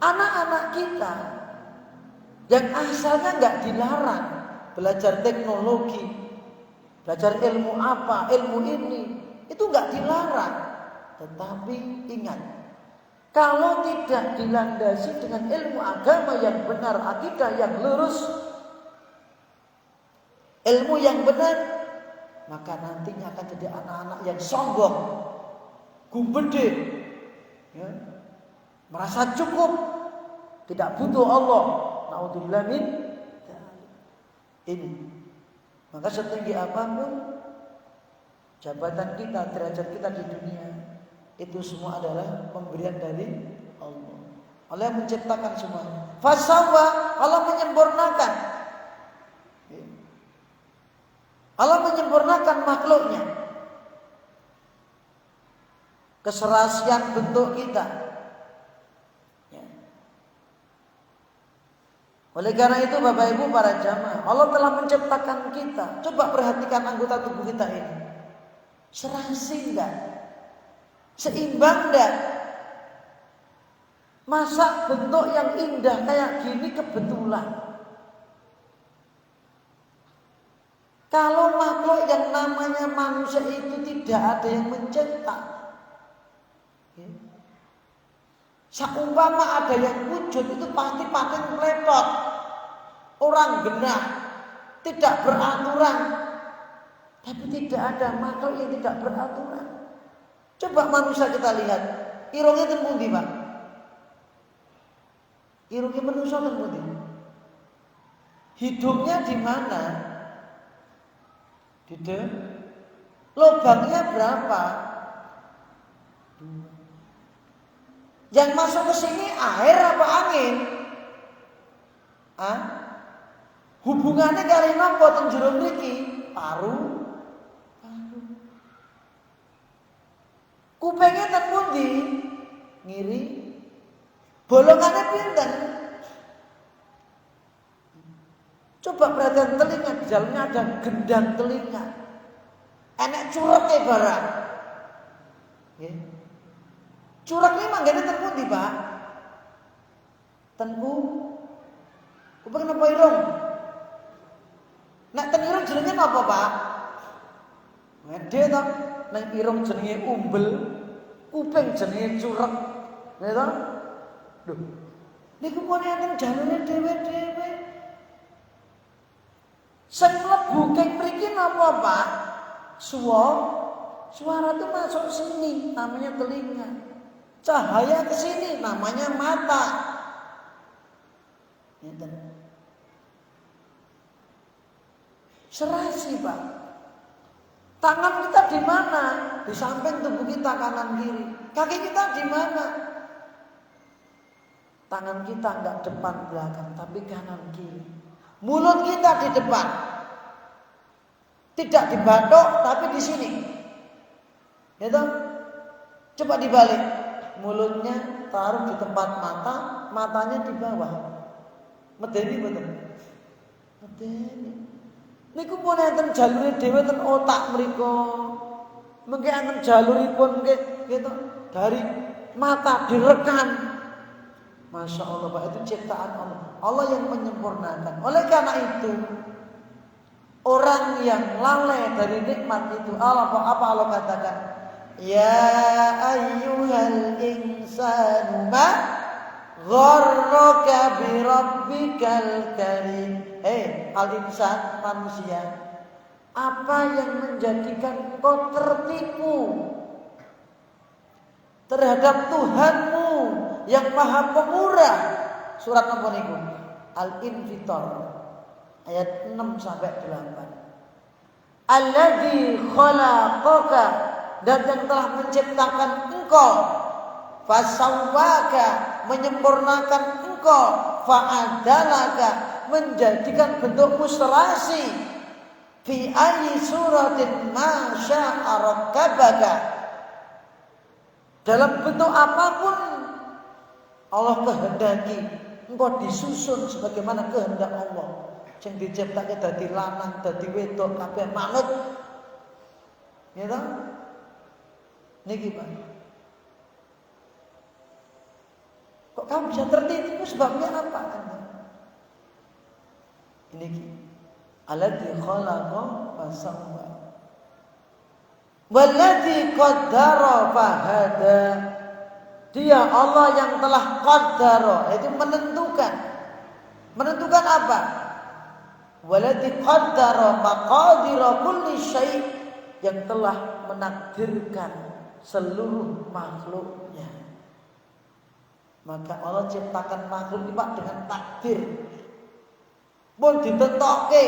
Anak-anak kita yang asalnya nggak dilarang belajar teknologi, belajar ilmu apa, ilmu ini, itu nggak dilarang. Tetapi ingat, kalau tidak dilandasi dengan ilmu agama yang benar, akidah yang lurus, ilmu yang benar, maka nantinya akan jadi anak-anak yang sombong, gumbede, ya, merasa cukup, tidak butuh Allah. Naudzubillah min ini. Maka setinggi apapun jabatan kita, derajat kita di dunia, itu semua adalah pemberian dari Allah. Allah yang menciptakan semuanya. Fasawwa, Allah menyempurnakan. Allah menyempurnakan makhluknya. Keserasian bentuk kita. Oleh karena itu Bapak Ibu para jamaah, Allah telah menciptakan kita. Coba perhatikan anggota tubuh kita ini. Serasi enggak? Seimbang enggak? Masa bentuk yang indah kayak gini kebetulan? Kalau makhluk yang namanya manusia itu tidak ada yang mencetak. Seumpama ada yang wujud itu pasti paten meletot, orang genah, tidak beraturan. Tapi tidak ada makhluk yang tidak beraturan. Coba manusia kita lihat, irungnya ten pundi, Pak? Irungnya manusia ten pundi? Hidungnya di mana? Di lubangnya berapa? Yang masuk ke sini air apa angin? Hubungannya kali napa teng jero mriki? Paru. Kupingnya ten pundi? Ngiri. Bolongannya pinten? Coba perhatian telinga, di dalamnya ada gendang telinga. Enek curete barang. Curek ini manggane ten pundi, Pak? Tenku. Kuping napa irung? Nek ten irung jenenge napa, Pak? Ngede to. Nek irung jenenge umbel, kuping jenenge curek. Ya to? Lho. Niku kok enten jalure dhewe-dhewe. Sing mlebu keng mriki napa, Pak? Suara itu masuk sini, namanya telinga. Cahaya ke sini, namanya mata. Serasi, Pak. Tangan kita di mana? Di samping tubuh kita kanan kiri. Kaki kita di mana? Tangan kita enggak depan belakang, tapi kanan kiri. Mulut kita di depan. Tidak di batok, tapi di sini. Ya toh? Coba dibalik. Mulutnya taruh di tempat mata, matanya di bawah. Medeni betul. Medeni. Niku pun enten jalure dhewe ten otak mriku. Mengke enten jaluripun mengke gitu dari mata direkam. Masya Allah, Pak, itu ciptaan Allah. Allah yang menyempurnakan. Oleh karena itu, orang yang lalai dari nikmat itu, apa Allah katakan? Ya ayyuhal insanu ma gharraka bi rabbikal karim. Al-insan, manusia. Apa yang menjadikan kau tertipu terhadap Tuhanmu yang Maha Pemurah? Surat apa niku? Al-Infitar ayat 6 sampai 8. Alladzi khalaqaka, dan yang telah menciptakan engkau, fasawwaka, menyempurnakan engkau, fa'adalaka, menjadikan bentukmu serasi, fi ayyi suratin ma syaa rakkabaka, dalam bentuk apapun Allah kehendaki engkau disusun sebagaimana kehendak Allah. Sing diciptake dadi lanang, dadi wedok, kabeh manut. Ya toh? Niki, Pak. Kok kamu bisa tertipu, sebabnya apa? Ini alladzi khalaqa fasawwa walladzi qaddara fahada. Dia Allah yang telah qaddara, itu menentukan. Menentukan apa? Walladzi qaddara maqadira kulli syai', yang telah menakdirkan seluruh makhluknya. Maka Allah ciptakan makhluk ini, Pak, dengan takdir. Pun ditentokke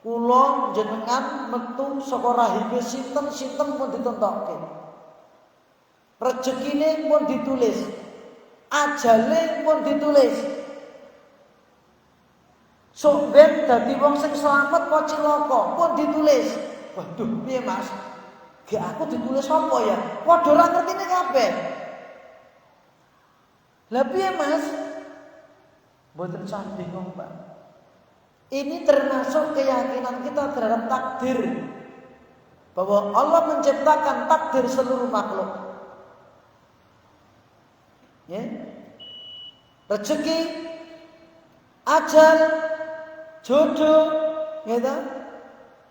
kula jenengan metu saka rahibe sinten-sinten pun ditentokke. Rezekine pun ditulis, ajale pun ditulis. Sok ben dadi wong sing slamet apa cilaka pun ditulis. Waduh, piye Mas? Gak aku ditulis apa ya? Padha ora ngertine kabeh. Lah piye Mas? Mboten usah bingung, Pak. Ini termasuk keyakinan kita terhadap takdir, bahwa Allah menciptakan takdir seluruh makhluk. Ya. Rezeki, ajal, jodoh, gitu,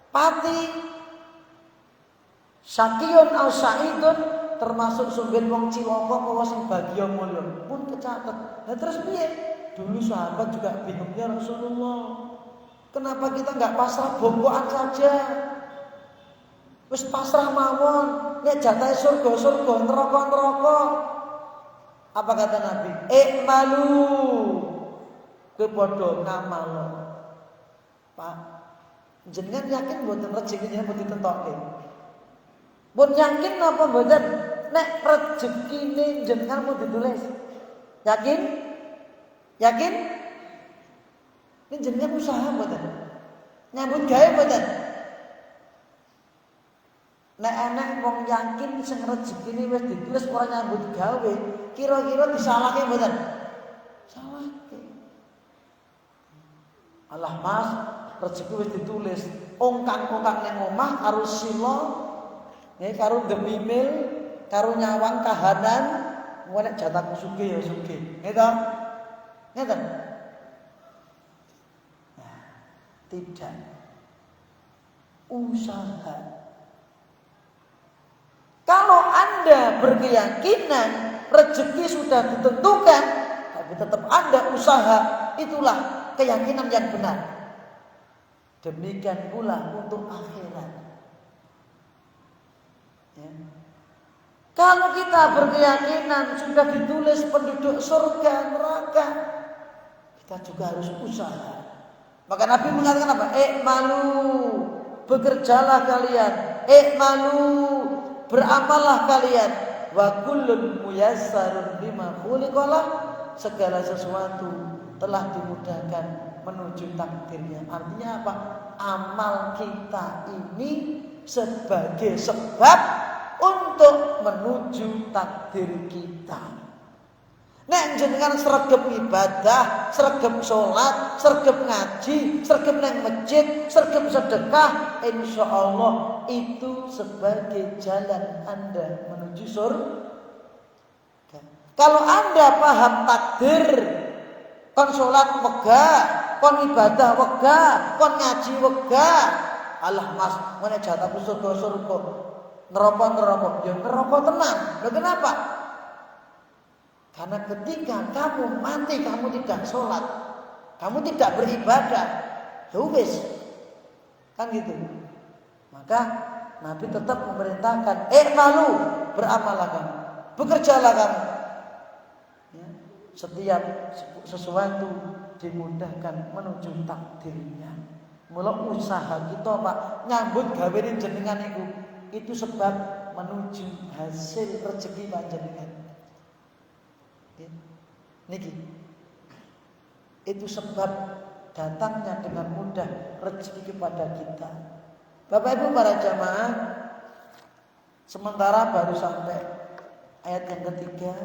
pati, syakiyun au sa'idun, termasuk sumben wong cilaka apa sing bagya mulya pun kecatet. Nah terus piye? Dulu sahabat juga bingung, ya Rasulullah, kenapa kita enggak pasrah bongkoan saja? Wis pasrah mawon, nek jatahe surga-surga, neraka-neraka. Apa kata Nabi? Ikmalu, kepodo ngamal. Pak, jenengan yakin mboten rezeki jenengan mboten ditentokke? Pun yakin apa mboten nek rezekine jenengan mau ditulis? Yakin? Yakin? Ini jenengan usaha mboten? Nyambut gawe mboten? Nek enek wong yakin sing rezekine wis ditulis ora nyambut gawe, kira-kira disalahke mboten? Salahke. Alah Mas, rezeki wis ditulis, ongkang-ongkang ning omah karo sila, karo demimil, karo nyawang kahanan, engko nek jatahku sugih ya sugih. Nggih. Ngeten. Nah, tidak. Usaha. Kalau Anda berkeyakinan rezeki sudah ditentukan, tapi tetap Anda usaha, itulah keyakinan yang benar. Demikian pula untuk akhirat. Kalau kita berkeyakinan sudah ditulis penduduk surga neraka, kita juga harus usaha. Maka Nabi mengatakan apa? Malu, bekerjalah kalian. Malu, beramallah kalian. Wa kullun muyassarun lima khuliqalah. Segala sesuatu telah dimudahkan menuju takdirnya. Artinya apa? Amal kita ini sebagai sebab untuk menuju takdir kita. Nek jenengan sregep ibadah, sregep sholat, sregep ngaji, sregep nang masjid, sregep sedekah, insyaallah itu sebagai jalan Anda menuju surga. Kalau Anda paham takdir, kon sholat wegah, kon ibadah wegah, kon ngaji wegah, alah mas, mana jatahku surga, neraka, ya neraka tenang. Loh kenapa? Karena ketika kamu mati, kamu tidak sholat, kamu tidak beribadah, ya wis, kan gitu. Maka Nabi tetap memerintahkan, malu, beramallah kamu, bekerjalah kamu. Ya, setiap sesuatu dimudahkan menuju takdirnya. Mula usaha kita Pak nyambut gawe jenengan itu sebab menuju hasil rezeki panjenengan. Niki itu sebab datangnya dengan mudah rezeki kepada kita. Bapak Ibu para jamaah, sementara baru sampai ayat yang ketiga,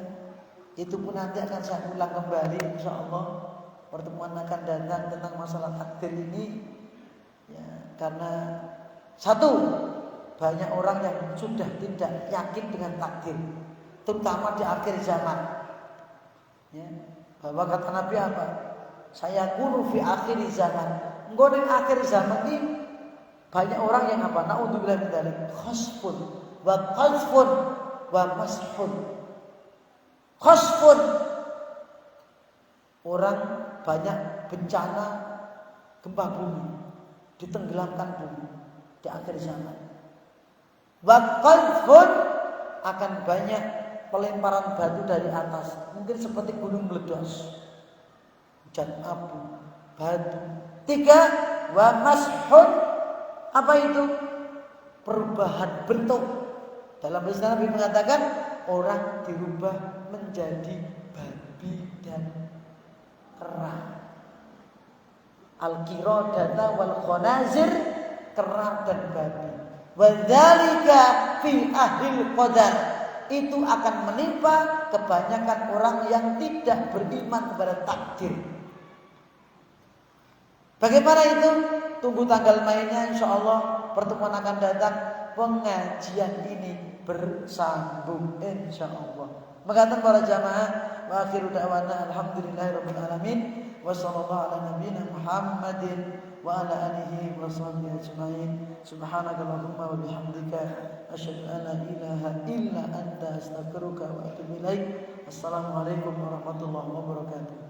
itu pun nanti akan saya ulang kembali insyaallah. Pertemuan akan datang tentang masalah takdir ini ya, karena satu, banyak orang yang sudah tidak yakin dengan takdir, terutama di akhir zaman. Ya, bahwa kata Nabi apa? Saya kunu fi akhir zaman. Engko ning akhir zaman ini banyak orang yang apa? Naudzubillah min dzalik. Khasfun wa qazfun wa mashun. Khasfun, orang banyak bencana gempa bumi, ditenggelamkan bumi di akhir zaman. Wa qazfun, akan banyak pelemparan batu dari atas, mungkin seperti gunung meledos, hujan abu, batu. Tiga, wa mashun, apa itu? Perubahan bentuk. Dalam istilah Nabi mengatakan orang dirubah menjadi babi dan kera. Al-qiradata wal khanazir, kera dan babi. Wa dzalika fi ahlil qadar, itu akan menimpa kebanyakan orang yang tidak beriman kepada takdir. Bagaimana itu? Tunggu tanggal mainnya, insyaallah pertemuan akan datang. Pengajian ini bersambung insyaallah. Mengatakan para jamaah, wa akhiru da'wana alhamdulillahirabbil alamin, wa sallallahu ala nabiyyina Muhammadin wa ala alihi wa sahbihi ajmain. Subhanakallahumma wa bihamdika asyhadu an la ilaha illa anta astaghfiruka wa atubu ilaik. Assalamualaikum warahmatullahi wabarakatuh.